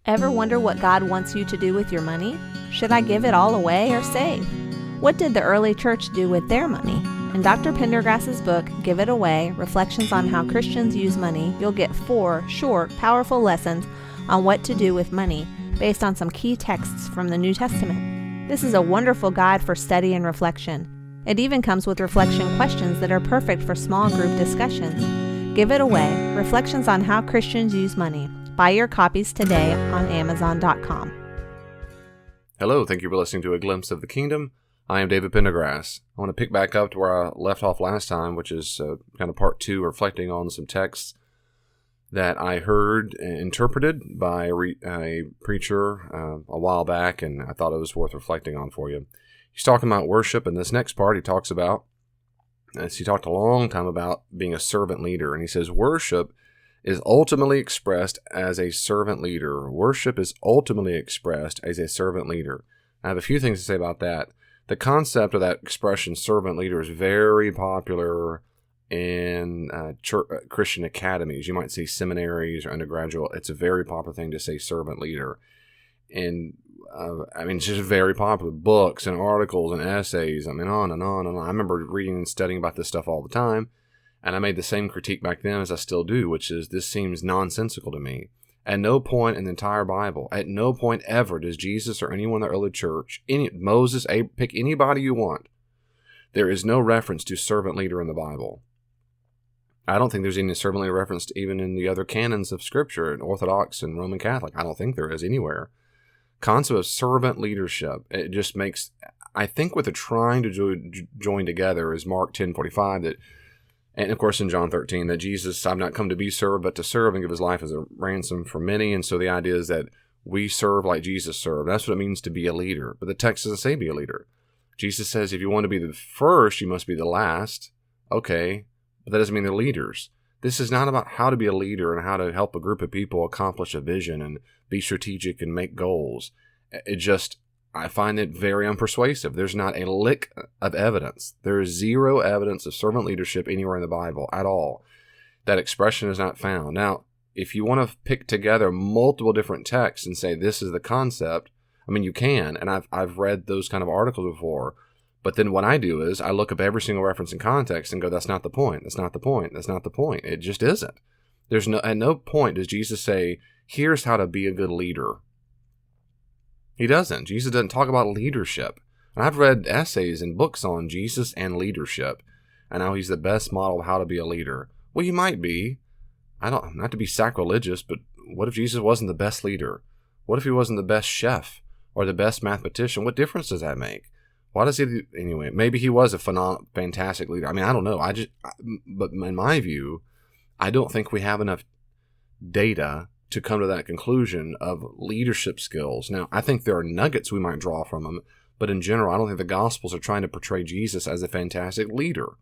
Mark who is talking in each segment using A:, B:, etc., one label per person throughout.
A: Ever wonder what God wants you to do with your money? Should I give it all away or save? What did the early church do with their money? In Dr. Pendergrass's book, Give It Away, Reflections on How Christians Use Money, you'll get 4 short, powerful lessons on what to do with money based on some key texts from the New Testament. This is a wonderful guide for study and reflection. It even comes with reflection questions that are perfect for small group discussions. Give It Away, Reflections on How Christians Use Money. Buy your copies today on Amazon.com.
B: Hello, thank you for listening to A Glimpse of the Kingdom. I am David Pendergrass. I want to pick back up to where I left off last time, which is kind of part 2, reflecting on some texts that I heard interpreted by a preacher a while back, and I thought it was worth reflecting on for you. He's talking about worship, and this next part he talks about, he talked a long time about being a servant leader, and he says worship is ultimately expressed as a servant leader. Worship is ultimately expressed as a servant leader. I have a few things to say about that. The concept of that expression, servant leader, is very popular in Christian academies. You might see seminaries or undergraduate. It's a very popular thing to say servant leader. And it's just very popular. Books and articles and essays, on and on and on. I remember reading and studying about this stuff all the time. And I made the same critique back then as I still do, which is this seems nonsensical to me. At no point in the entire Bible, at no point ever does Jesus or anyone in the early church, Moses, pick anybody you want, there is no reference to servant leader in the Bible. I don't think there's any servant leader referenced even in the other canons of Scripture, in Orthodox and Roman Catholic. I don't think there is anywhere. Concept of servant leadership, it just makes, I think what they're trying to join together is Mark 10:45, that, and of course in John 13, that Jesus, I've not come to be served, but to serve and give his life as a ransom for many. And so the idea is that we serve like Jesus served. That's what it means to be a leader. But the text doesn't say be a leader. Jesus says if you want to be the first, you must be the last. Okay, but that doesn't mean they're leaders. This is not about how to be a leader and how to help a group of people accomplish a vision and be strategic and make goals. I find it very unpersuasive. There's not a lick of evidence. There is zero evidence of servant leadership anywhere in the Bible at all. That expression is not found. Now, if you want to pick together multiple different texts and say this is the concept, you can, and I've read those kind of articles before. But then what I do is I look up every single reference in context and go, that's not the point. That's not the point. That's not the point. It just isn't. At no point does Jesus say, here's how to be a good leader. He doesn't. Jesus doesn't talk about leadership. And I've read essays and books on Jesus and leadership and how he's the best model of how to be a leader. Well, you might be. Not to be sacrilegious, but what if Jesus wasn't the best leader? What if he wasn't the best chef or the best mathematician? What difference does that make? Why does he, anyway, maybe he was a fantastic leader. I don't know. But in my view, I don't think we have enough data to come to that conclusion of leadership skills. Now, I think there are nuggets we might draw from them, but in general, I don't think the Gospels are trying to portray Jesus as a fantastic leader.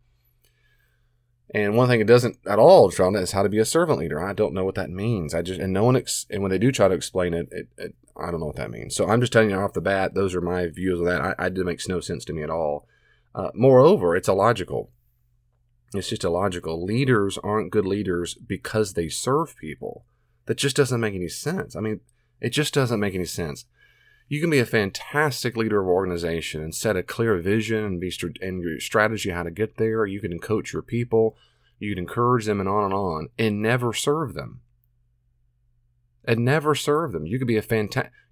B: And one thing it doesn't at all draw on is how to be a servant leader. I don't know what that means. And when they do try to explain it, I don't know what that means. So I'm just telling you off the bat, those are my views of that. It makes no sense to me at all. Moreover, it's illogical. It's just illogical. Leaders aren't good leaders because they serve people. That just doesn't make any sense. It just doesn't make any sense. You can be a fantastic leader of organization and set a clear vision and your strategy how to get there. You can coach your people. You can encourage them and never serve them. You could be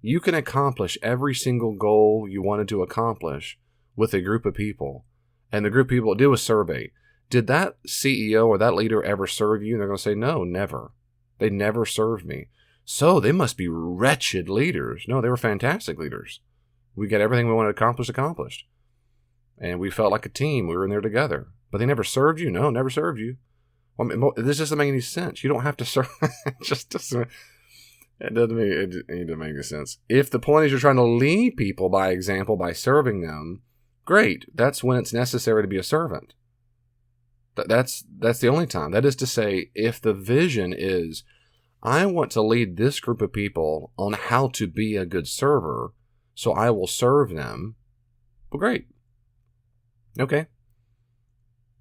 B: you can accomplish every single goal you wanted to accomplish with a group of people. And the group of people do a survey. Did that CEO or that leader ever serve you? And they're going to say, no, never. They never served me. So they must be wretched leaders. No, they were fantastic leaders. We got everything we wanted to accomplish accomplished. And we felt like a team. We were in there together. But they never served you? No, never served you. This doesn't make any sense. You don't have to serve. It doesn't make any sense. If the point is you're trying to lead people by example, by serving them, great. That's when it's necessary to be a servant. That's the only time. That is to say, if the vision is, I want to lead this group of people on how to be a good server, so I will serve them, well, great. Okay.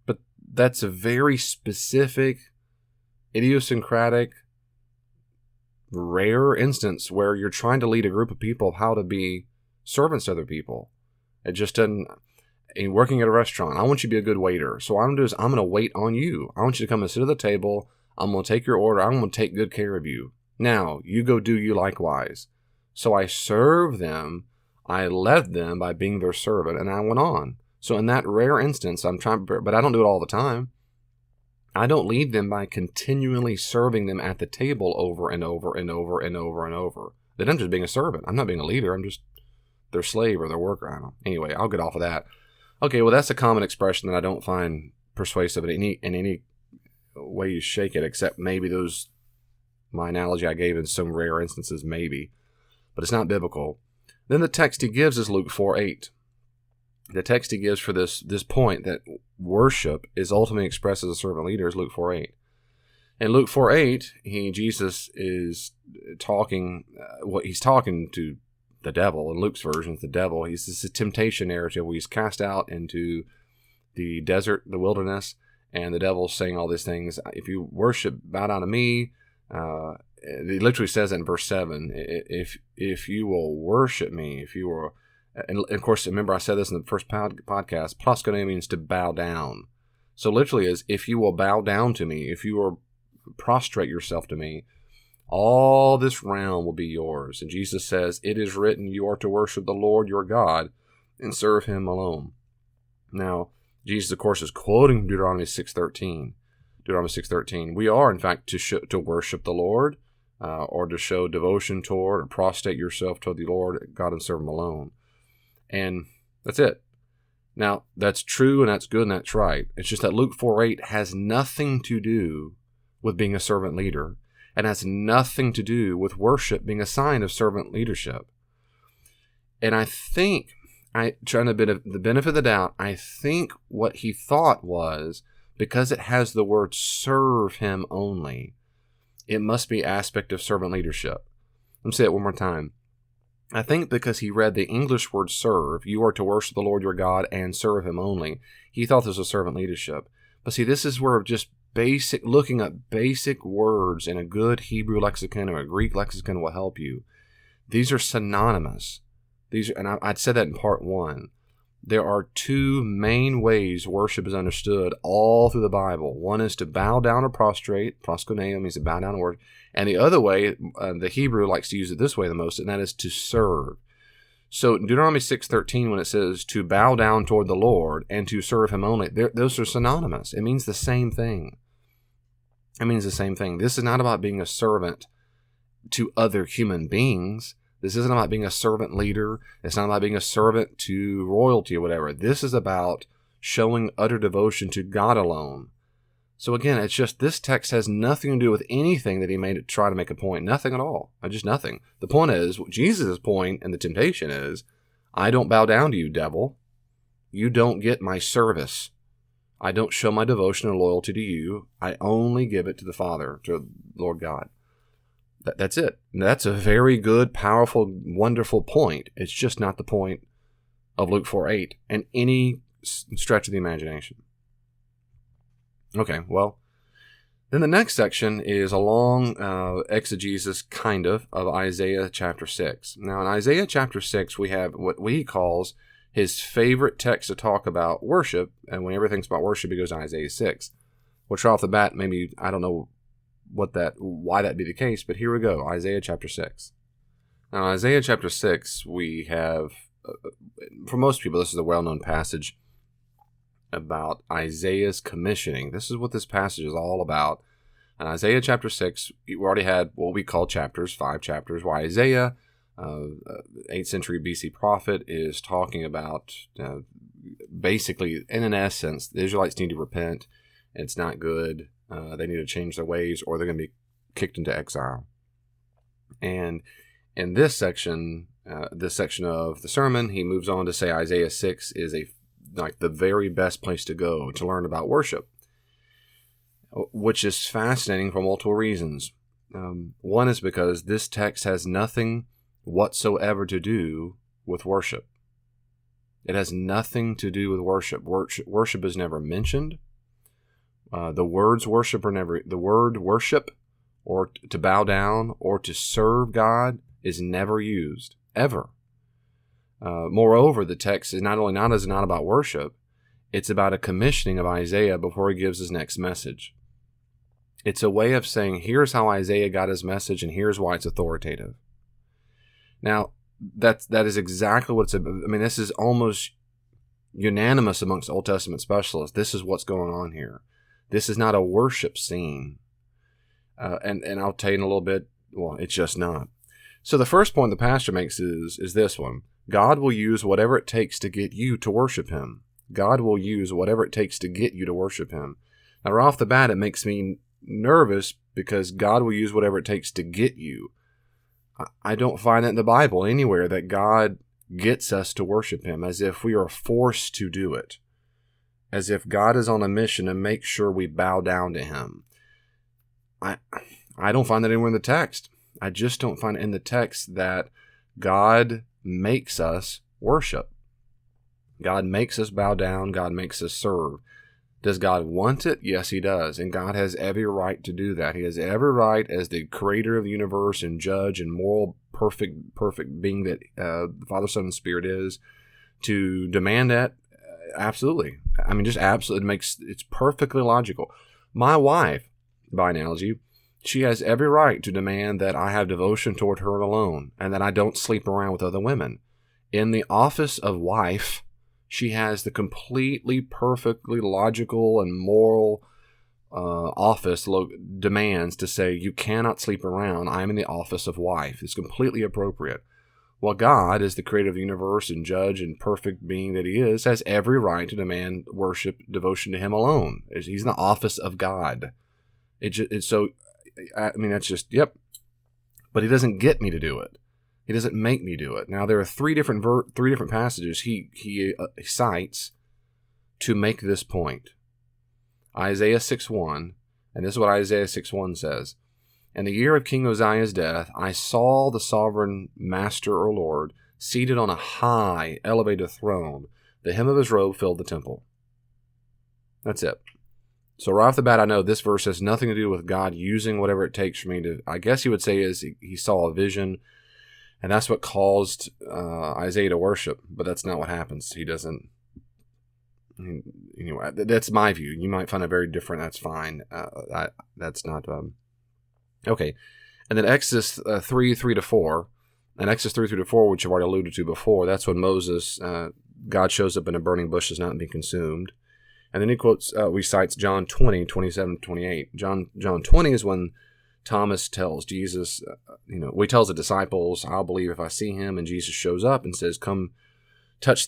B: But that's a very specific, idiosyncratic rare instance where you're trying to lead a group of people how to be servants to other people. It just doesn't. In working at a restaurant, I want you to be a good waiter. So what I'm going to do is I'm going to wait on you. I want you to come and sit at the table. I'm going to take your order. I'm going to take good care of you. Now, you go do you likewise. So I serve them. I led them by being their servant, and I went on. So in that rare instance, I'm trying, but I don't do it all the time. I don't lead them by continually serving them at the table over and over and over and over and over. Then I'm just being a servant. I'm not being a leader. I'm just their slave or their worker. I don't know. Anyway, I'll get off of that. Okay, well, that's a common expression that I don't find persuasive in any way you shake it, except maybe my analogy I gave in some rare instances, maybe. But it's not biblical. Then the text he gives is Luke 4:8. The text he gives for this point that worship is ultimately expressed as a servant leader is Luke 4:8. In Luke 4:8, Jesus is talking, he's talking to the devil. In Luke's version, it's the devil. This is a temptation narrative where he's cast out into the desert, the wilderness, and the devil's saying all these things. If you worship, bow down to me. He literally says that in verse 7. If you will worship me, if you will, and of course, remember I said this in the first podcast, proskuneo means to bow down. So literally is, if you will bow down to me, if you will prostrate yourself to me, all this realm will be yours. And Jesus says, it is written, you are to worship the Lord your God and serve him alone. Now, Jesus, of course, is quoting Deuteronomy 6:13. Deuteronomy 6:13. We are, in fact, to worship the Lord, or to show devotion toward, or prostrate yourself toward the Lord God and serve him alone. And that's it. Now, that's true, and that's good, and that's right. It's just that Luke 4:8 has nothing to do with being a servant leader, and has nothing to do with worship being a sign of servant leadership. And I think, trying to the benefit of the doubt, I think what he thought was, because it has the word serve him only, it must be aspect of servant leadership. Let me say it one more time. I think because he read the English word serve, you are to worship the Lord your God and serve him only, he thought this was servant leadership. But see, this is where just looking at basic words in a good Hebrew lexicon or a Greek lexicon will help you. These are synonymous. And I'd said that in part 1. There are two main ways worship is understood all through the Bible. One is to bow down or prostrate. Proskuneo means to bow down or worship. And the other way, the Hebrew likes to use it this way the most, and that is to serve. So in Deuteronomy 6:13, when it says to bow down toward the Lord and to serve him only, those are synonymous. It means the same thing. It means the same thing. This is not about being a servant to other human beings. This isn't about being a servant leader. It's not about being a servant to royalty or whatever. This is about showing utter devotion to God alone. So again, it's just this text has nothing to do with anything that he made it try to make a point. Nothing at all. Just nothing. The point is, Jesus' point and the temptation is, I don't bow down to you, devil. You don't get my service. I don't show my devotion or loyalty to you. I only give it to the Father, to Lord God. That's it. That's a very good, powerful, wonderful point. It's just not the point of Luke 4:8 and any stretch of the imagination. Okay, well, then the next section is a long exegesis, kind of Isaiah chapter 6. Now, in Isaiah chapter 6, we have what he calls his favorite text to talk about worship, and when everything's about worship, he goes to Isaiah 6. Which right off the bat, maybe, I don't know why that'd be the case, but here we go, Isaiah chapter 6. Now, Isaiah chapter 6, we have, for most people, this is a well-known passage about Isaiah's commissioning. This is what this passage is all about. In Isaiah chapter 6, we already had what we call chapters, 5 chapters, where Isaiah, 8th century BC prophet, is talking about, basically, in an essence, the Israelites need to repent. It's not good. They need to change their ways, or they're going to be kicked into exile. And in this section of the sermon, he moves on to say Isaiah 6 is like the very best place to go to learn about worship, which is fascinating for multiple reasons. One is because this text has nothing whatsoever to do with worship. It has nothing to do with worship. Worship is never mentioned. The word worship or to bow down or to serve God is never used, ever. Moreover, the text is not about worship, it's about a commissioning of Isaiah before he gives his next message. It's a way of saying, here's how Isaiah got his message, and here's why it's authoritative. Now, that is exactly what it's about. I mean, this is almost unanimous amongst Old Testament specialists. This is what's going on here. This is not a worship scene. And I'll tell you in a little bit, well, it's just not. So the first point the pastor makes is this one. God will use whatever it takes to get you to worship him. God will use whatever it takes to get you to worship him. Now, right off the bat, it makes me nervous because God will use whatever it takes to get you. I don't find that in the Bible anywhere that God gets us to worship him as if we are forced to do it, as if God is on a mission to make sure we bow down to him. I don't find that anywhere in the text. I just don't find it in the text that God makes us worship. God makes us bow down. God makes us serve. Does God want it? Yes, he does. And God has every right to do that. He has every right as the creator of the universe and judge and moral, perfect being that the Father, Son, and Spirit is, to demand that. Absolutely. I mean, just absolutely. It's perfectly logical. My wife, by analogy, she has every right to demand that I have devotion toward her alone and that I don't sleep around with other women. In the office of wife, she has the completely, perfectly logical and moral demands to say, you cannot sleep around. I'm in the office of wife. It's completely appropriate. Well, God, as the creator of the universe and judge and perfect being that he is, has every right to demand worship, devotion to him alone. He's in the office of God. That's just, yep. But he doesn't get me to do it. He doesn't make me do it. Now, there are three different passages he cites to make this point. Isaiah 6:1, and this is what Isaiah 6:1 says. In the year of King Uzziah's death, I saw the sovereign master or Lord seated on a high, elevated throne. The hem of his robe filled the temple. That's it. So right off the bat, I know this verse has nothing to do with God using whatever it takes for me to, I guess you would say is he saw a vision, and that's what caused Isaiah to worship, but that's not what happens. He doesn't. Anyway, that's my view. You might find it very different. That's fine. That's not... Okay. And then Exodus 3:3-4, and Exodus 3:3-4, which I've already alluded to before, that's when Moses, God shows up in a burning bush that's not being consumed. And then he cites John 20:27-28. John 20 is when Thomas tells Jesus, he tells the disciples, I'll believe if I see him, and Jesus shows up and says, come touch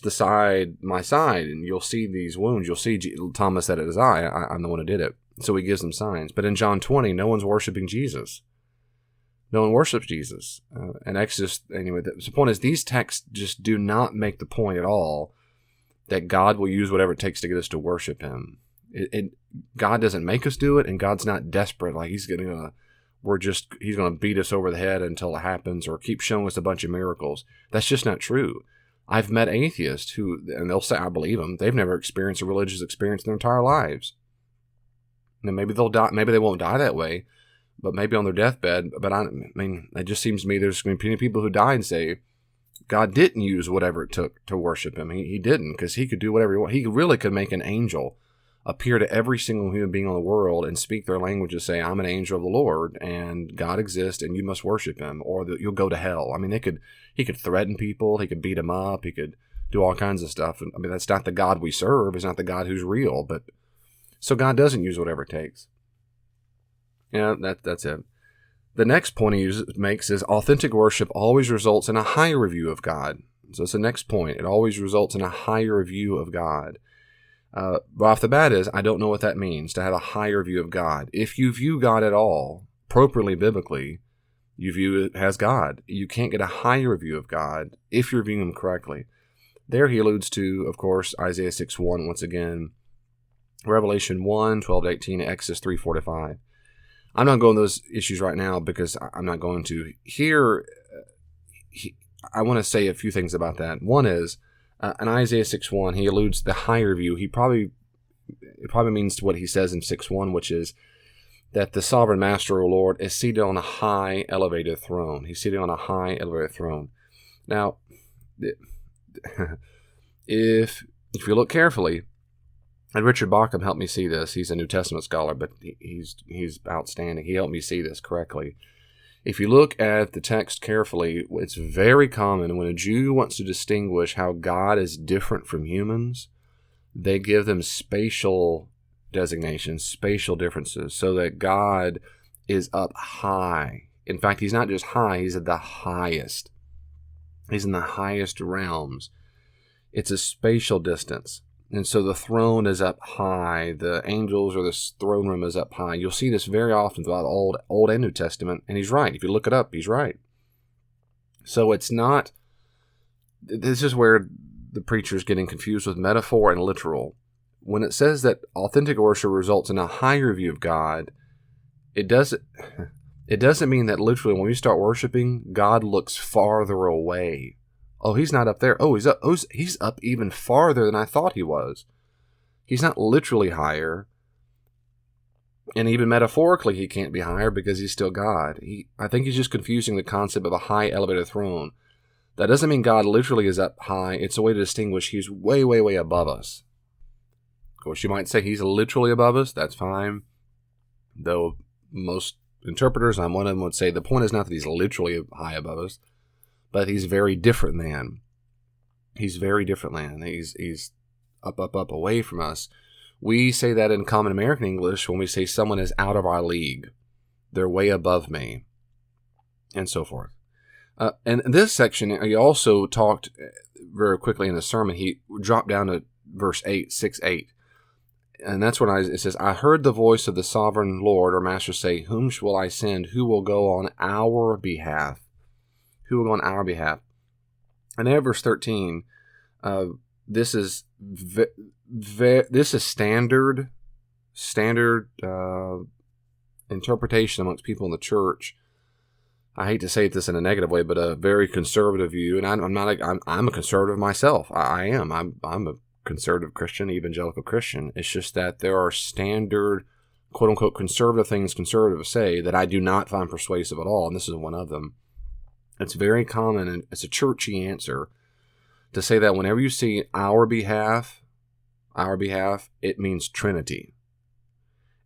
B: my side, and you'll see these wounds. You'll see Thomas said it is I'm the one who did it. So he gives them signs. But in John 20, no one's worshiping Jesus. No one worships Jesus. And Exodus, anyway, the point is these texts just do not make the point at all that God will use whatever it takes to get us to worship him. God doesn't make us do it, and God's not desperate. Like he's going to beat us over the head until it happens or keep showing us a bunch of miracles. That's just not true. I've met atheists and they'll say, I believe them. They've never experienced a religious experience in their entire lives. Now, maybe they'll die. Maybe they won't die that way, but maybe on their deathbed. But it just seems to me there's going to be plenty of people who die and say, God didn't use whatever it took to worship him. He didn't, because he could do whatever he wanted. He really could make an angel appear to every single human being on the world and speak their language and say, I'm an angel of the Lord, and God exists, and you must worship him, or you'll go to hell. I mean, he could threaten people. He could beat them up. He could do all kinds of stuff. I mean, that's not the God we serve. It's not the God who's real. But so God doesn't use whatever it takes. Yeah, that's it. The next point he makes is authentic worship always results in a higher view of God. So it's the next point. It always results in a higher view of God. But off the bat is, I don't know what that means, to have a higher view of God. If you view God at all, appropriately biblically, you view it as God. You can't get a higher view of God if you're viewing him correctly. There he alludes to, of course, Isaiah 6:1 once again, Revelation 1:12-18, Exodus 3:4-5. I'm not going to those issues right now because I'm not going to. Here, I want to say a few things about that. One is, in Isaiah 6:1, he alludes to the higher view. It probably means to what he says in 6:1, which is that the sovereign master or Lord is seated on a high elevated throne. He's seated on a high elevated throne. Now, if you look carefully, and Richard Bauckham helped me see this. He's a New Testament scholar, but he's outstanding. He helped me see this correctly. If you look at the text carefully, it's very common when a Jew wants to distinguish how God is different from humans, they give them spatial designations, spatial differences, so that God is up high. In fact, he's not just high, he's at the highest. He's in the highest realms. It's a spatial distance. And so the throne is up high. The angels or the throne room is up high. You'll see this very often throughout Old and New Testament. And he's right. If you look it up, he's right. So it's not, this is where the preacher's getting confused with metaphor and literal. When it says that authentic worship results in a higher view of God, it doesn't mean that literally when we start worshiping, God looks farther away. Oh, he's not up there. Oh, he's up. Oh, he's up even farther than I thought he was. He's not literally higher. And even metaphorically, he can't be higher because he's still God. I think he's just confusing the concept of a high elevated throne. That doesn't mean God literally is up high. It's a way to distinguish he's way, way, way above us. Of course, you might say he's literally above us. That's fine. Though most interpreters, I'm one of them, would say the point is not that he's literally high above us, but he's very different than. He's very different than. He's up, away from us. We say that in common American English when we say someone is out of our league. They're way above me, and so forth. And in this section, he also talked very quickly in the sermon. He dropped down to verse 6:8. And that's when it says, I heard the voice of the sovereign Lord or Master say, whom shall I send? Who will go on our behalf? Who will go on our behalf? And then verse 13, this is standard interpretation amongst people in the church. I hate to say this in a negative way, but a very conservative view. And I'm a conservative myself. I am. I'm a conservative Christian, evangelical Christian. It's just that there are standard, quote unquote, conservative things conservatives say that I do not find persuasive at all. And this is one of them. It's very common, and it's a churchy answer to say that whenever you see our behalf, it means Trinity.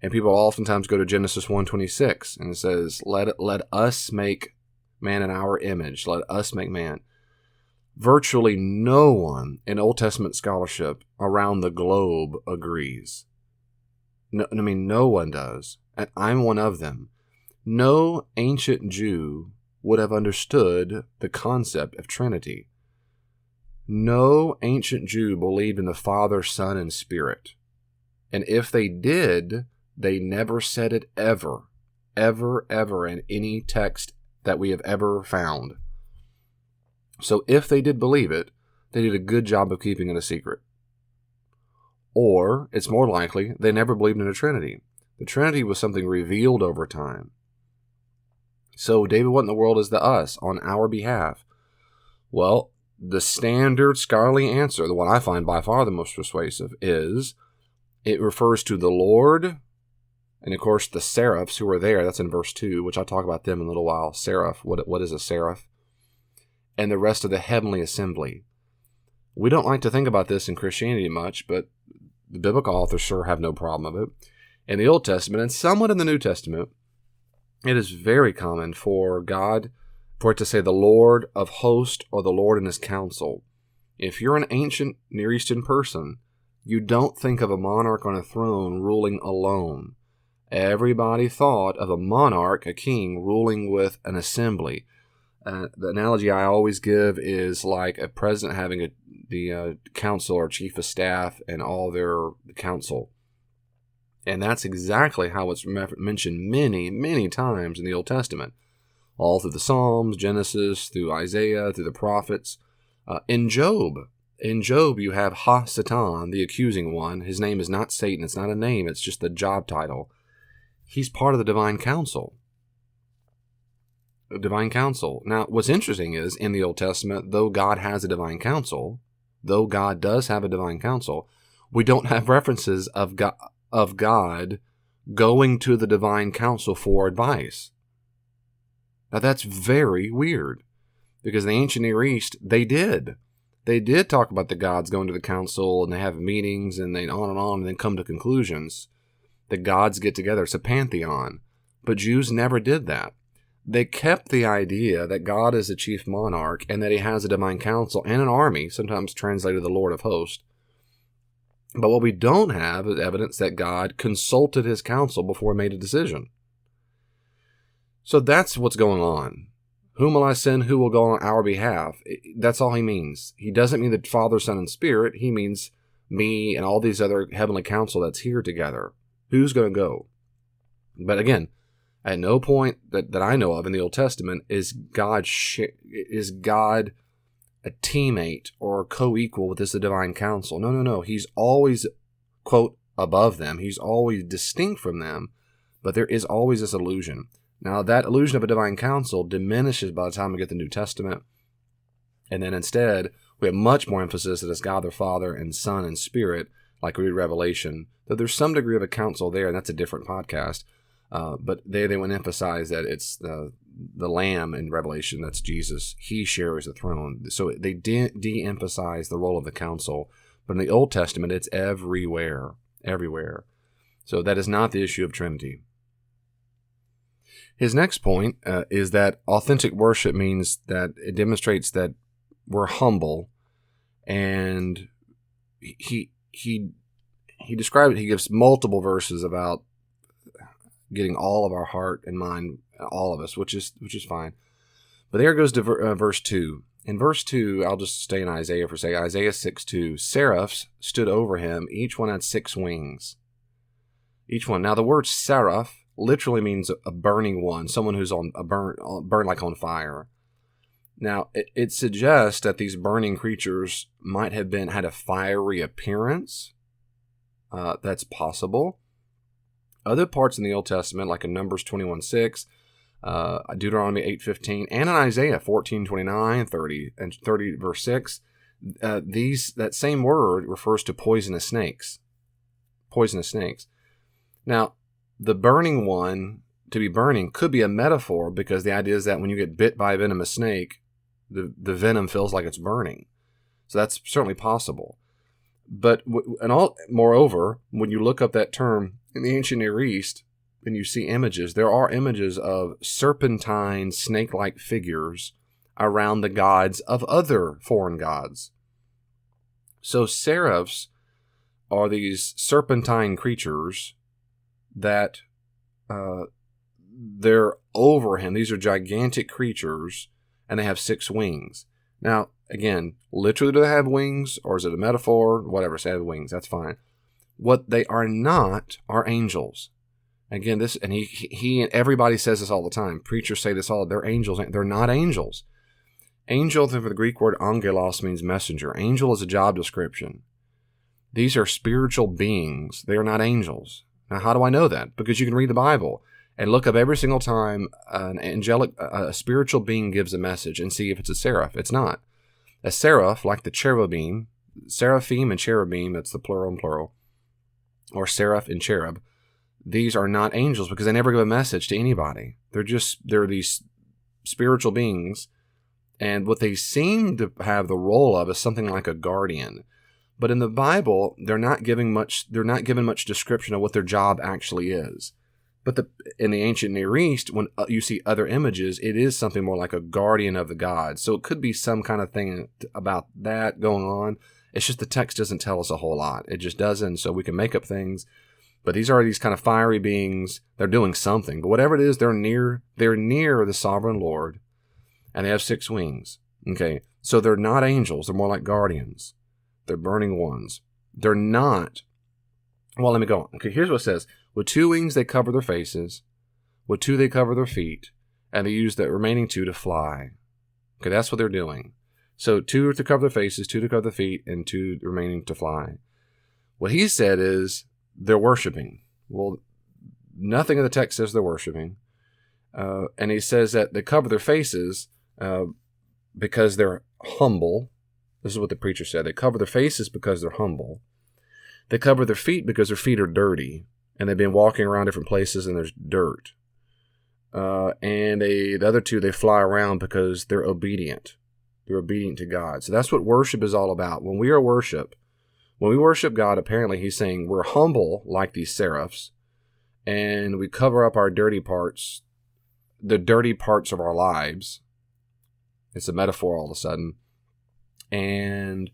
B: And people oftentimes go to Genesis 1:26, and it says, let us make man in our image. Let us make man. Virtually no one in Old Testament scholarship around the globe agrees. No one does. And I'm one of them. No ancient Jew would have understood the concept of Trinity. No ancient Jew believed in the Father, Son, and Spirit. And if they did, they never said it ever in any text that we have ever found. So if they did believe it, they did a good job of keeping it a secret. Or, it's more likely, they never believed in a Trinity. The Trinity was something revealed over time. So, David, what in the world is the us on our behalf? Well, the standard scholarly answer, the one I find by far the most persuasive, is it refers to the Lord, and of course the seraphs who are there. That's in verse 2, which I'll talk about them in a little while. Seraph, what is a seraph? And the rest of the heavenly assembly. We don't like to think about this in Christianity much, but the biblical authors sure have no problem with it. In the Old Testament, and somewhat in the New Testament, it is very common for it to say the Lord of hosts or the Lord and his council. If you're an ancient Near Eastern person, you don't think of a monarch on a throne ruling alone. Everybody thought of a monarch, a king, ruling with an assembly. The analogy I always give is like a president having the council or chief of staff and all their council. And that's exactly how it's mentioned many, many times in the Old Testament. All through the Psalms, Genesis, through Isaiah, through the prophets. In Job, you have Ha-Satan, the accusing one. His name is not Satan. It's not a name. It's just the job title. He's part of the divine council. Divine council. Now, what's interesting is, in the Old Testament, though God has a divine council, though God does have a divine council, we don't have references of God going to the divine council for advice. Now that's very weird, because in the ancient Near East, they did talk about the gods going to the council, and they have meetings, and they on, and then come to conclusions. The gods get together. It's a pantheon. But Jews never did that. They kept the idea that God is the chief monarch and that he has a divine council and an army, sometimes translated the Lord of Hosts. But what we don't have is evidence that God consulted his council before he made a decision. So that's what's going on. Whom will I send? Who will go on our behalf? That's all he means. He doesn't mean the Father, Son, and Spirit. He means me and all these other heavenly council that's here together. Who's going to go? But again, at no point that I know of in the Old Testament is God a teammate or co-equal with this divine council. No. He's always, quote, above them. He's always distinct from them, but there is always this illusion. Now, that illusion of a divine council diminishes by the time we get the New Testament. And then instead, we have much more emphasis that it's God the Father and Son and Spirit, like we read Revelation. Though there's some degree of a council there, and that's a different podcast. But they want to emphasize that it's the Lamb in Revelation, that's Jesus. He shares the throne. So they de-emphasize the role of the council. But in the Old Testament, it's everywhere. So that is not the issue of Trinity. His next point is that authentic worship means that it demonstrates that we're humble, and he described it. He gives multiple verses about getting all of our heart and mind, all of us, which is fine. But there goes to verse 2. In verse 2, I'll just stay in Isaiah for a second. Isaiah 6:2. Seraphs stood over him. Each one had 6 wings. Each one. Now the word seraph literally means a burning one, someone who's on a burn like on fire. Now, it suggests that these burning creatures might have had a fiery appearance. That's possible. Other parts in the Old Testament, like in Numbers 21:6, Deuteronomy 8:15, and in Isaiah 14:29, 30 verse 6, that same word refers to poisonous snakes. Now, the burning one, to be burning, could be a metaphor, because the idea is that when you get bit by a venomous snake, the venom feels like it's burning. So that's certainly possible. But moreover, when you look up that term in the ancient Near East and you see images, there are images of serpentine, snake-like figures around the gods of other foreign gods. So seraphs are these serpentine creatures that they're over him. These are gigantic creatures, and they have 6 wings. Now, again, literally do they have wings, or is it a metaphor? Whatever, say they have wings, that's fine. What they are not are angels. Again, this, and he and everybody says this all the time. Preachers say this all. They're angels. They're not angels. Angel, for the Greek word angelos, means messenger. Angel is a job description. These are spiritual beings. They are not angels. Now, how do I know that? Because you can read the Bible and look up every single time a spiritual being gives a message and see if it's a seraph. It's not. A seraph, like the cherubim, seraphim and cherubim, that's the plural and plural, or seraph and cherub, these are not angels because they never give a message to anybody. They're these spiritual beings, and what they seem to have the role of is something like a guardian. But in the Bible, they're not given much description of what their job actually is. But in the ancient Near East, when you see other images, it is something more like a guardian of the gods. So it could be some kind of thing about that going on. It's just the text doesn't tell us a whole lot. It just doesn't, so we can make up things. But these are these kind of fiery beings. They're doing something. But whatever it is, they're near the sovereign Lord, and they have 6 wings. Okay, so they're not angels. They're more like guardians. They're burning ones. They're not. Well, let me go on. Okay, here's what it says. With 2 wings they cover their faces. With 2 they cover their feet. And they use the remaining 2 to fly. Okay, that's what they're doing. So 2 to cover their faces, 2 to cover their feet, and 2 remaining to fly. What he said is they're worshiping. Well, nothing in the text says they're worshiping. And he says that they cover their faces because they're humble. This is what the preacher said. They cover their faces because they're humble. They cover their feet because their feet are dirty. and they've been walking around different places and there's dirt. And the other two, they fly around because they're obedient. They're obedient to God. So that's what worship is all about. When we worship God, apparently he's saying we're humble like these seraphs, and we cover up our dirty parts, the dirty parts of our lives. It's a metaphor all of a sudden. And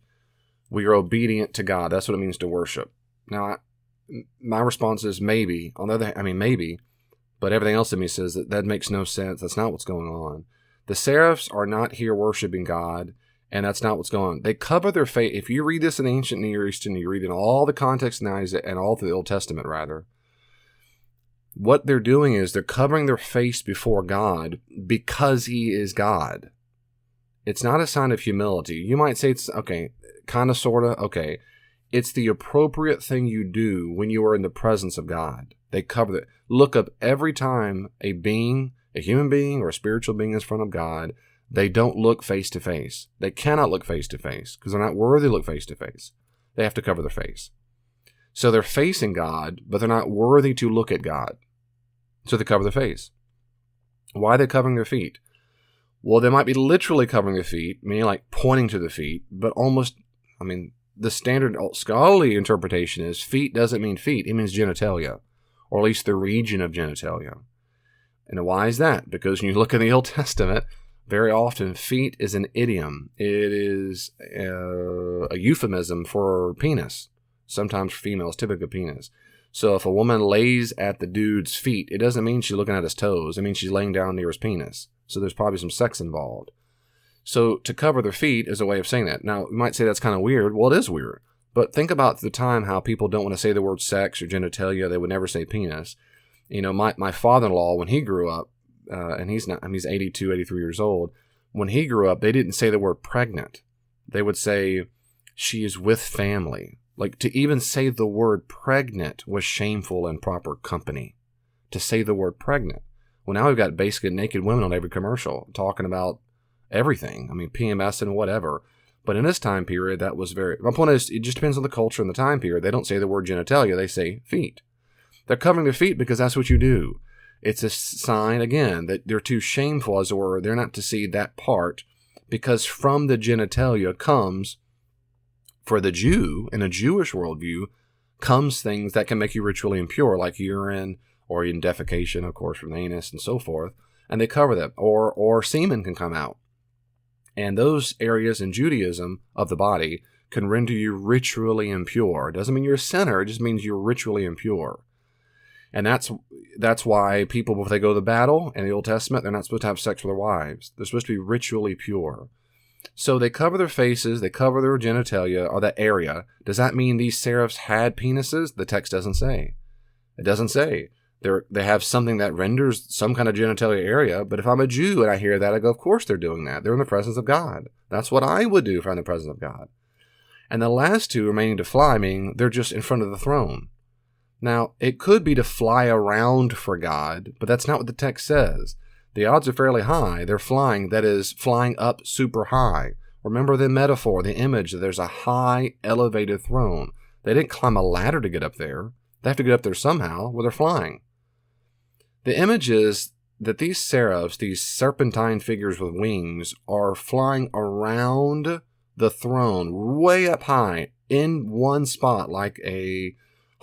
B: we are obedient to God. That's what it means to worship. Now, my response is maybe. On the other hand, maybe. But everything else in me says that makes no sense. That's not what's going on. The seraphs are not here worshiping God, and that's not what's going on. They cover their face. If you read this in the ancient Near East, and you read in all the context now, and all through the Old Testament, rather, what they're doing is they're covering their face before God because he is God. It's not a sign of humility. You might say it's, okay, kind of, sort of, okay. It's the appropriate thing you do when you are in the presence of God. They cover it. Look up every time a human being or a spiritual being is in front of God, they don't look face to face. They cannot look face to face because they're not worthy to look face to face. They have to cover their face. So they're facing God, but they're not worthy to look at God. So they cover their face. Why are they covering their feet? Well, they might be literally covering their feet, meaning like pointing to the feet, but almost, the standard scholarly interpretation is feet doesn't mean feet. It means genitalia, or at least the region of genitalia. And why is that? Because when you look in the Old Testament, very often feet is an idiom. It is a euphemism for penis. Sometimes for females, typically penis. So if a woman lays at the dude's feet, it doesn't mean she's looking at his toes. It means she's laying down near his penis. So there's probably some sex involved. So to cover their feet is a way of saying that. Now, you might say that's kind of weird. Well, it is weird. But think about the time how people don't want to say the word sex or genitalia. They would never say penis. My father-in-law, when he grew up, and he's 82, 83 years old, when he grew up, they didn't say the word pregnant. They would say she is with family. Like, to even say the word pregnant was shameful in proper company. To say the word pregnant. Well, now we've got basically naked women on every commercial talking about everything. PMS and whatever. But in this time period, that was my point is, it just depends on the culture and the time period. They don't say the word genitalia, they say feet. They're covering their feet because that's what you do. It's a sign, again, that they're too shameful, as it were. They're not to see that part, because from the genitalia comes, for the Jew, in a Jewish worldview, comes things that can make you ritually impure, like urine, or even defecation, of course, from the anus and so forth, and they cover them. Or semen can come out. And those areas in Judaism of the body can render you ritually impure. It doesn't mean you're a sinner, it just means you're ritually impure. And that's why people, before they go to battle in the Old Testament, they're not supposed to have sex with their wives. They're supposed to be ritually pure. So they cover their faces, they cover their genitalia, or that area. Does that mean these seraphs had penises? The text doesn't say. It doesn't say. They have something that renders some kind of genitalia area, but if I'm a Jew and I hear that, I go, of course they're doing that. They're in the presence of God. That's what I would do if I'm in the presence of God. And the last two remaining to fly, meaning they're just in front of the throne. Now, it could be to fly around for God, but that's not what the text says. The odds are fairly high. They're flying, that is, flying up super high. Remember the metaphor, the image, that there's a high, elevated throne. They didn't climb a ladder to get up there. They have to get up there somehow, where they're flying. The image is that these seraphs, these serpentine figures with wings, are flying around the throne, way up high, in one spot, like a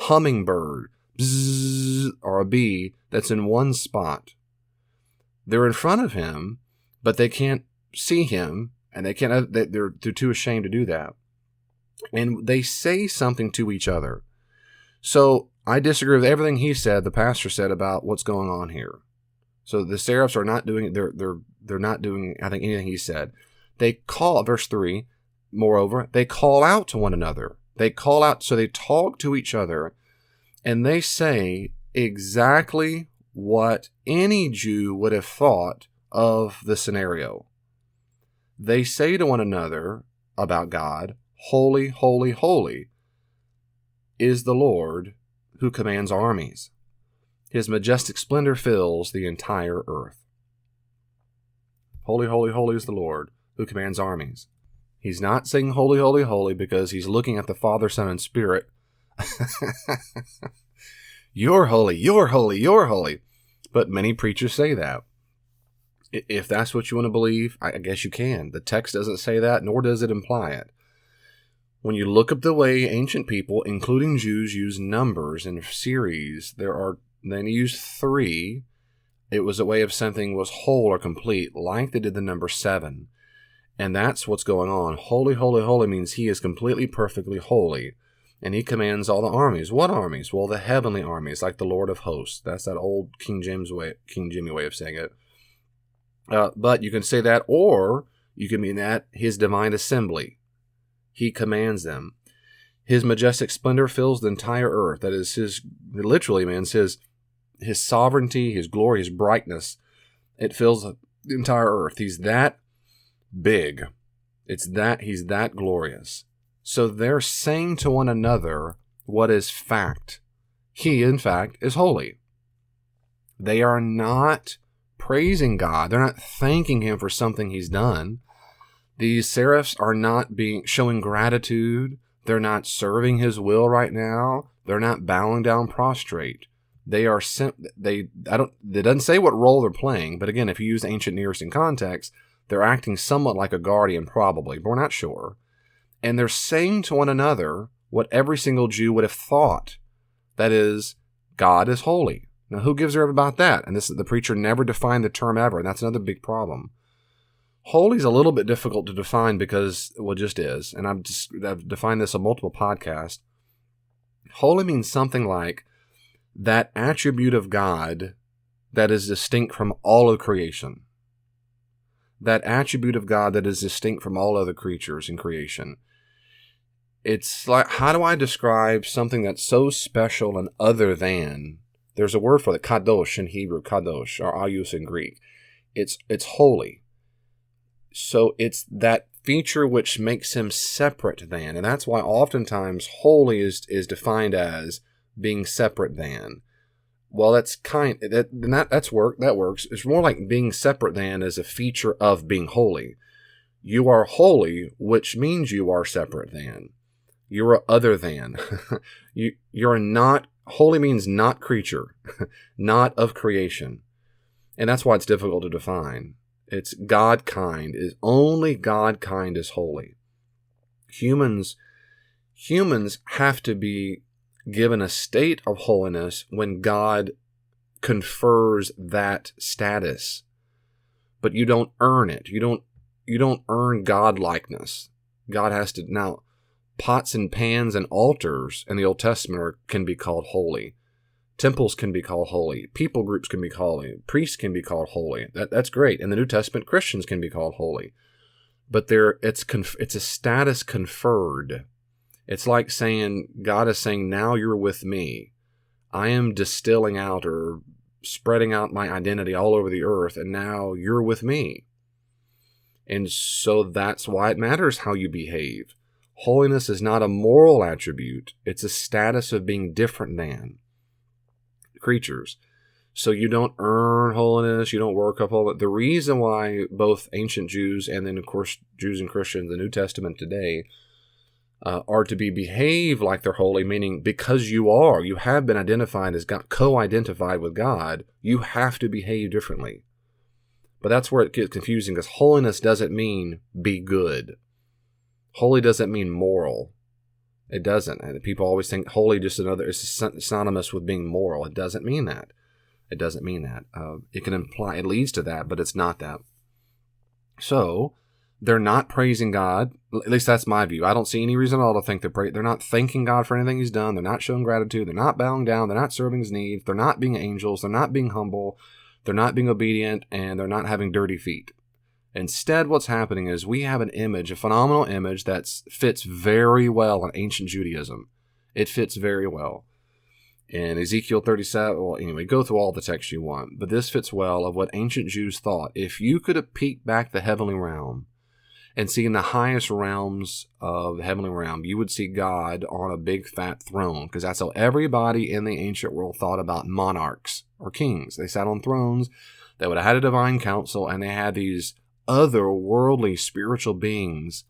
B: hummingbird, bzzz, or a bee that's in one spot. They're in front of him, but they can't see him, and they're too ashamed to do that. And they say something to each other. So I disagree with everything he said, the pastor said, about what's going on here. So the seraphs are not doing, they're not doing, I think, anything he said. They call, verse 3, moreover, they call out to one another. They call out, so they talk to each other, and they say exactly what any Jew would have thought of the scenario. They say to one another about God, holy, holy, holy is the Lord who commands armies. His majestic splendor fills the entire earth. Holy, holy, holy is the Lord who commands armies. He's not saying holy, holy, holy because he's looking at the Father, Son, and Spirit. You're holy, you're holy, you're holy. But many preachers say that. If that's what you want to believe, I guess you can. The text doesn't say that, nor does it imply it. When you look up the way ancient people, including Jews, use numbers in series, they use 3. It was a way of something was whole or complete, like they did the number 7. And that's what's going on. Holy, holy, holy means he is completely, perfectly holy. And he commands all the armies. What armies? Well, the heavenly armies, like the Lord of hosts. That's that old King Jimmy way of saying it. But you can say that, or you can mean that his divine assembly. He commands them. His majestic splendor fills the entire earth. That is literally means his sovereignty, his glory, his brightness. It fills the entire earth. He's that big. He's that glorious. So they're saying to one another what is fact. He, in fact, is holy. They are not praising God. They're not thanking him for something he's done. These seraphs are not showing gratitude. They're not serving his will right now. They're not bowing down prostrate. They are it doesn't say what role they're playing, but again, if you use ancient Near Eastern context, they're acting somewhat like a guardian probably, but we're not sure. And they're saying to one another what every single Jew would have thought. That is, God is holy. Now, who gives a rip about that? And the preacher never defined the term ever, and that's another big problem. Holy is a little bit difficult to define because, well, it just is. And I've defined this on multiple podcasts. Holy means something like that attribute of God that is distinct from all of creation. That attribute of God that is distinct from all other creatures in creation. It's like, how do I describe something that's so special and other than? There's a word for it, kadosh in Hebrew, kadosh, or ayus in Greek. It's holy. So it's that feature which makes him separate than, and that's why oftentimes holy is defined as being separate than. Well, that works. It's more like being separate than as a feature of being holy. You are holy, which means you are separate than. You are other than. You're not. Holy means not creature, not of creation, and that's why it's difficult to define. It's God-kind. Only God-kind is holy. Humans have to be given a state of holiness when God confers that status. But you don't earn it. You don't earn God-likeness. God has to. Now, pots and pans and altars in the Old Testament can be called holy. Temples can be called holy. People groups can be called holy. Priests can be called holy. That's great. In the New Testament, Christians can be called holy. But it's a status conferred. It's like saying, God is saying, now you're with me. I am distilling out or spreading out my identity all over the earth, and now you're with me. And so that's why it matters how you behave. Holiness is not a moral attribute. It's a status of being different than creatures. So you don't earn holiness, you don't work up holiness. The reason why both ancient Jews and then, of course, Jews and Christians, the New Testament today, are to be behaved like they're holy, meaning because you have been identified as God, co-identified with God, you have to behave differently. But that's where it gets confusing, because holiness doesn't mean be good. Holy doesn't mean moral. It doesn't. And people always think holy is synonymous with being moral. It doesn't mean that. It doesn't mean that. It can imply, it leads to that, but it's not that. So, they're not praising God. At least that's my view. I don't see any reason at all to think they're not thanking God for anything he's done. They're not showing gratitude. They're not bowing down. They're not serving his needs. They're not being angels. They're not being humble. They're not being obedient. And they're not having dirty feet. Instead, what's happening is we have an image, a phenomenal image that fits very well in ancient Judaism. It fits very well. In Ezekiel 37, well, anyway, go through all the text you want, but this fits well of what ancient Jews thought. If you could have peeked back the heavenly realm and seen the highest realms of the heavenly realm, you would see God on a big fat throne, because that's how everybody in the ancient world thought about monarchs or kings. They sat on thrones, they would have had a divine council, and they had these otherworldly spiritual beings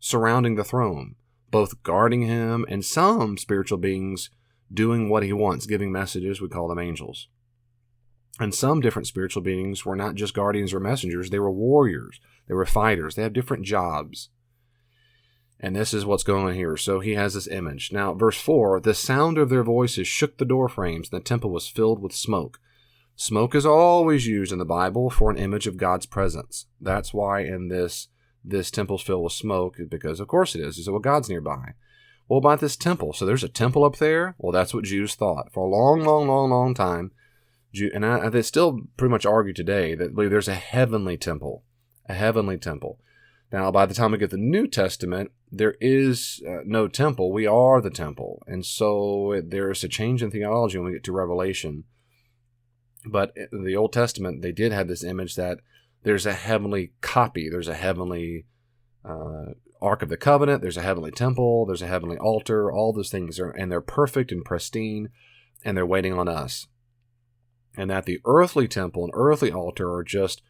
B: surrounding the throne, both guarding him and some spiritual beings doing what he wants, giving messages. We call them angels. And some different spiritual beings were not just guardians or messengers. They were warriors. They were fighters. They have different jobs. And this is what's going on here. So he has this image. Now, verse 4, the sound of their voices shook the door frames, and the temple was filled with smoke. Smoke is always used in the Bible for an image of God's presence. That's why in this temple's filled with smoke, because of course it is. He said, well, God's nearby. Well, about this temple. So there's a temple up there? Well, that's what Jews thought. For a long time, and they still pretty much argue today that there's a heavenly temple. A heavenly temple. Now, by the time we get the New Testament, there is no temple. We are the temple. And so there's a change in theology when we get to Revelation. But in the Old Testament, they did have this image that there's a heavenly copy. There's a heavenly Ark of the Covenant. There's a heavenly temple. There's a heavenly altar. All those things and they're perfect and pristine, and they're waiting on us. And that the earthly temple and earthly altar are just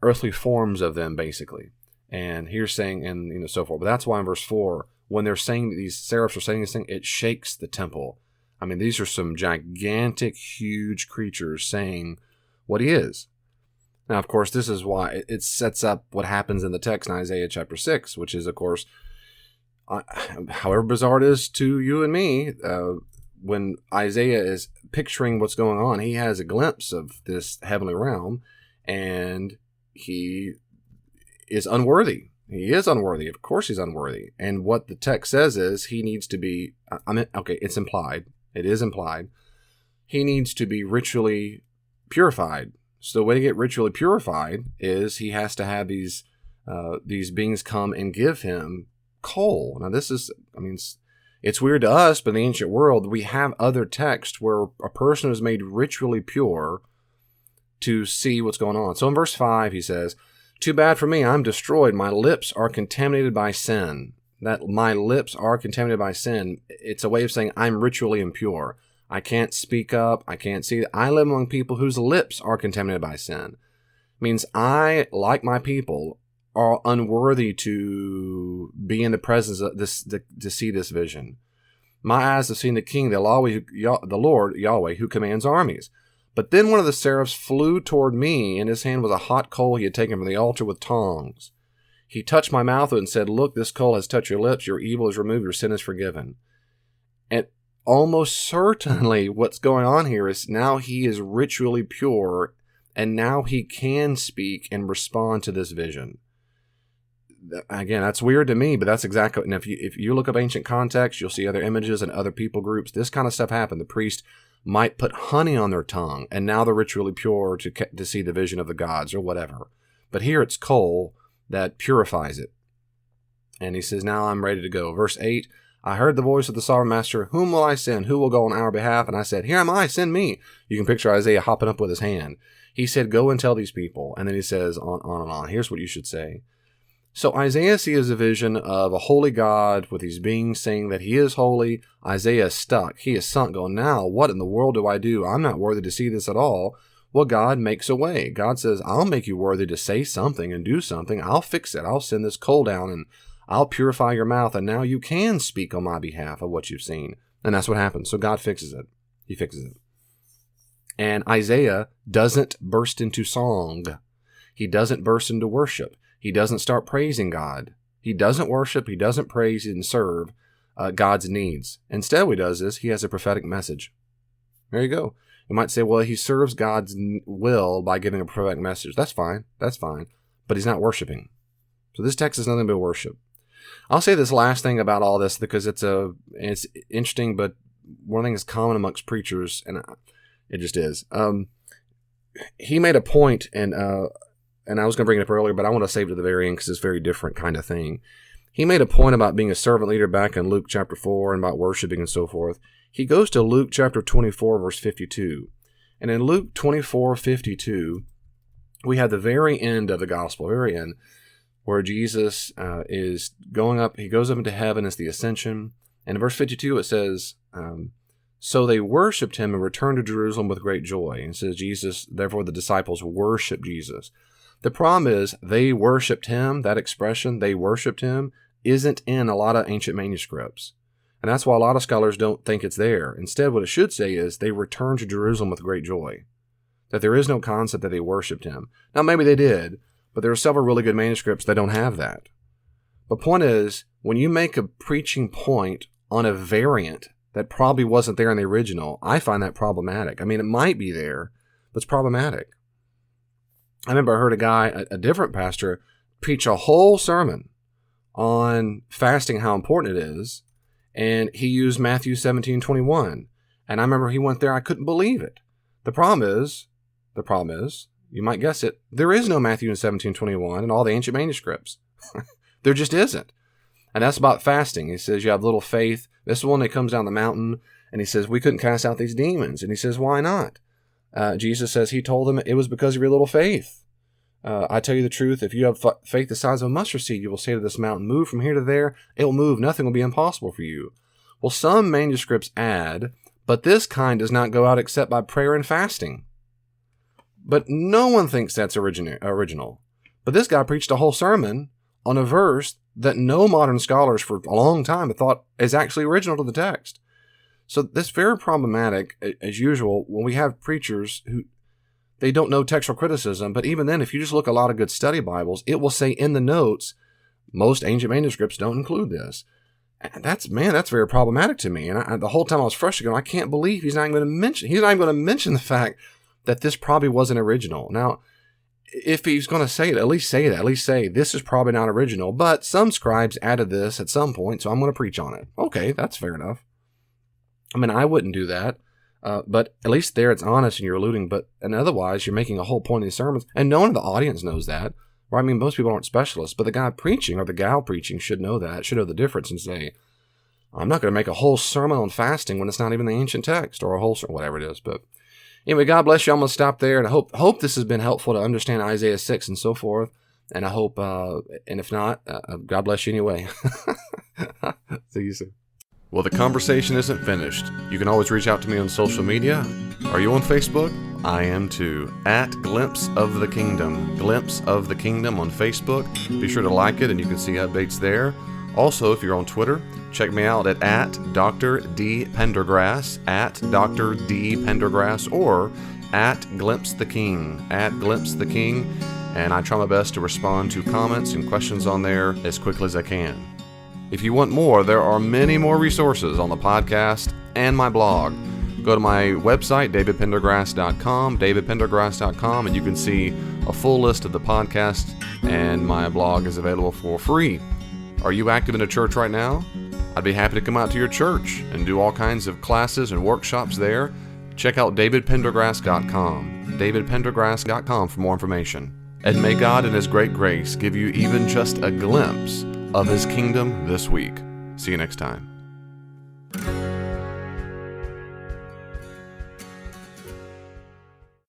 B: earthly forms of them, basically. And here's saying, and so forth. But that's why in verse 4, when they're saying that these seraphs are saying this thing, it shakes the temple. I mean, these are some gigantic, huge creatures saying what he is. Now, of course, this is why it sets up what happens in the text in Isaiah chapter 6, which is, of course, however bizarre it is to you and me, when Isaiah is picturing what's going on, he has a glimpse of this heavenly realm, and he is unworthy. He is unworthy. Of course he's unworthy. And what the text says is he needs to be, it's implied. It is implied. He needs to be ritually purified. So the way to get ritually purified is he has to have these beings come and give him coal. Now this is, it's weird to us, but in the ancient world, we have other texts where a person is made ritually pure to see what's going on. So in verse 5, he says, too bad for me, I'm destroyed. My lips are contaminated by sin. That my lips are contaminated by sin, it's a way of saying I'm ritually impure. I can't speak up. I can't see. I live among people whose lips are contaminated by sin. It means I, like my people, are unworthy to be in the presence of this, to see this vision. My eyes have seen the King, the Lord, Yahweh, who commands armies. But then one of the seraphs flew toward me. In his hand was a hot coal he had taken from the altar with tongs. He touched my mouth and said, look, this coal has touched your lips. Your evil is removed. Your sin is forgiven. And almost certainly what's going on here is now he is ritually pure, and now he can speak and respond to this vision. Again, that's weird to me, but that's exactly, and if you look up ancient context, you'll see other images and other people groups. This kind of stuff happened. The priest might put honey on their tongue, and now they're ritually pure to see the vision of the gods or whatever. But here it's coal that purifies it. And he says, now I'm ready to go. Verse 8, I heard the voice of the sovereign master, whom will I send? Who will go on our behalf? And I said, here am I, send me. You can picture Isaiah hopping up with his hand. He said, go and tell these people. And then he says on and on. Here's what you should say. So Isaiah sees a vision of a holy God with these beings saying that he is holy. Isaiah is stuck. He is sunk, going, now what in the world do I do? I'm not worthy to see this at all. Well, God makes a way. God says, I'll make you worthy to say something and do something. I'll fix it. I'll send this coal down and I'll purify your mouth. And now you can speak on my behalf of what you've seen. And that's what happens. So God fixes it. He fixes it. And Isaiah doesn't burst into song. He doesn't burst into worship. He doesn't start praising God. He doesn't worship. He doesn't praise and serve God's needs. Instead, what he does is he has a prophetic message. There you go. You might say, well, he serves God's will by giving a prophetic message. That's fine. That's fine. But he's not worshiping. So this text is nothing but worship. I'll say this last thing about all this because it's interesting, but one thing that's common amongst preachers, and it just is. He made a point, and I was going to bring it up earlier, but I want to save it to the very end because it's a very different kind of thing. He made a point about being a servant leader back in Luke chapter 4 and about worshiping and so forth. He goes to Luke chapter 24, verse 52. And in Luke 24:52, we have the very end of the gospel, very end, where Jesus is going up. He goes up into heaven as the ascension. And in verse 52, it says, so they worshipped him and returned to Jerusalem with great joy. And it says, Jesus, therefore the disciples worshiped Jesus. The problem is they worshipped him. That expression, they worshipped him, isn't in a lot of ancient manuscripts. And that's why a lot of scholars don't think it's there. Instead, what it should say is they returned to Jerusalem with great joy. That there is no concept that they worshipped him. Now, maybe they did, but there are several really good manuscripts that don't have that. The point is, when you make a preaching point on a variant that probably wasn't there in the original, I find that problematic. I mean, it might be there, but it's problematic. I remember I heard a guy, a different pastor, preach a whole sermon on fasting, how important it is, and he used Matthew 17:21. And I remember he went there, I couldn't believe it. The problem is, you might guess it, there is no Matthew in 17:21 in all the ancient manuscripts. There just isn't. And that's about fasting. He says you have little faith. This is one that comes down the mountain, and he says, we couldn't cast out these demons. And he says, why not? Jesus says he told them it was because of your little faith. I tell you the truth, if you have faith the size of a mustard seed, you will say to this mountain, move from here to there. It will move. Nothing will be impossible for you. Well, some manuscripts add, but this kind does not go out except by prayer and fasting. But no one thinks that's original. But this guy preached a whole sermon on a verse that no modern scholars for a long time have thought is actually original to the text. So this is very problematic, as usual, when we have preachers who, they don't know textual criticism, but even then, if you just look at a lot of good study Bibles, it will say in the notes, most ancient manuscripts don't include this. And that's very problematic to me. And the whole time I was frustrated, I can't believe he's not even going to mention the fact that this probably wasn't original. Now, if he's going to say it, at least say that. At least say, this is probably not original, but some scribes added this at some point, so I'm going to preach on it. Okay, that's fair enough. I mean, I wouldn't do that, but at least there it's honest and you're alluding, and otherwise you're making a whole point in these sermons, and no one in the audience knows that. Well, I mean, most people aren't specialists, but the guy preaching or the gal preaching should know that, should know the difference and say, I'm not going to make a whole sermon on fasting when it's not even the ancient text, or a whole sermon, whatever it is, but anyway, God bless you. I'm going to stop there, and I hope this has been helpful to understand Isaiah 6 and so forth. And I hope, and if not, God bless you anyway. See you soon. Well, the conversation isn't finished. You can always reach out to me on social media. Are you on Facebook? I am too. At Glimpse of the Kingdom. Glimpse of the Kingdom on Facebook. Be sure to like it, and you can see updates there. Also, if you're on Twitter, check me out at Dr. D. Pendergrass, at Dr. D. Pendergrass, or at Glimpse the King, at Glimpse the King, and I try my best to respond to comments and questions on there as quickly as I can. If you want more, there are many more resources on the podcast and my blog. Go to my website, davidpendergrass.com, and you can see a full list of the podcast, and my blog is available for free. Are you active in a church right now? I'd be happy to come out to your church and do all kinds of classes and workshops there. Check out davidpendergrass.com, davidpendergrass.com for more information. And may God in His great grace give you even just a glimpse of His kingdom this week. See you next time.